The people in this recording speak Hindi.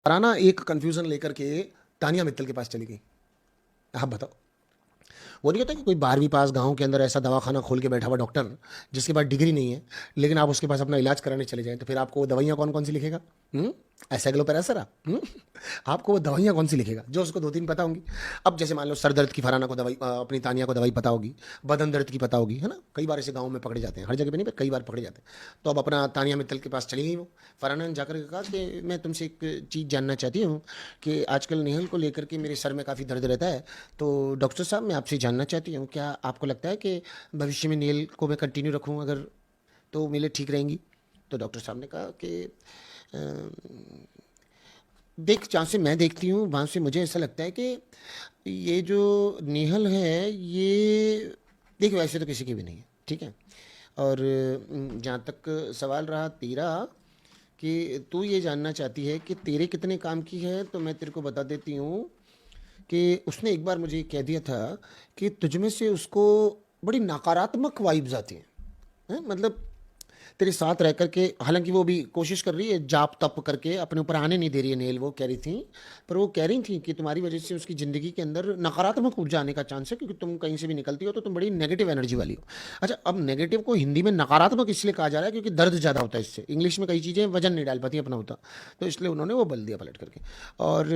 राना एक कंफ्यूजन लेकर के तानिया मित्तल के पास चली गई। आप बताओ, वो नहीं होता कि कोई 12वीं पास गांव के अंदर ऐसा दवाखाना खोल के बैठा हुआ डॉक्टर जिसके पास डिग्री नहीं है, लेकिन आप उसके पास अपना इलाज कराने चले जाएं तो फिर आपको वो दवाइयाँ कौन कौन सी लिखेगा? एसेगलोपेरासरा। आपको वो दवाइयाँ कौन सी लिखेगा जो उसको दो तीन पता होंगी। अब जैसे मान लो सर दर्द की फराना को दवाई, अपनी तानिया को दवाई पता होगी, बदन दर्द की पता होगी, है ना। कई बार ऐसे गाँव में पकड़े जाते हैं, हर जगह पे नहीं पर कई बार पकड़े जाते हैं। तो अब अपना तानिया मित्तल के पास चली गई वो। फराना ने जाकर के कहा कि मैं तुमसे एक चीज़ जानना चाहती हूँ कि आजकल नेहल को लेकर के मेरे सर में काफ़ी दर्द रहता है। तो डॉक्टर साहब मैं आपसे जानना चाहती हूँ, क्या आपको लगता है कि भविष्य में नेल को मैं कंटिन्यू रखूँ अगर, तो मेरे ठीक रहेंगी? तो डॉक्टर साहब ने कहा कि देख, जहाँ से मैं देखती हूँ वहाँ से मुझे ऐसा लगता है कि ये जो नेहल है ये, देखो वैसे तो किसी की भी नहीं है, ठीक है। और जहाँ तक सवाल रहा तेरा कि तू ये जानना चाहती है कि तेरे कितने काम की है, तो मैं तेरे को बता देती हूँ कि उसने एक बार मुझे ये कह दिया था कि तुझ में से उसको बड़ी नकारात्मक वाइब्स आती हैं, मतलब तेरे साथ रह करके, हालांकि वो भी कोशिश कर रही है जाप तप करके अपने ऊपर आने नहीं दे रही है नेल, वो कह रही थी। पर वो कह रही थी कि तुम्हारी वजह से उसकी ज़िंदगी के अंदर नकारात्मक ऊर्जा आने का चांस है, क्योंकि तुम कहीं से भी निकलती हो तो तुम बड़ी नेगेटिव एनर्जी वाली हो। अच्छा, अब नेगेटिव को हिंदी में नकारात्मक इसलिए कहा जा रहा है क्योंकि दर्द ज़्यादा होता है इससे, इंग्लिश में कई चीज़ें वजन नहीं डाल पाती अपना होता, तो इसलिए उन्होंने वो बल दिया पलट करके। और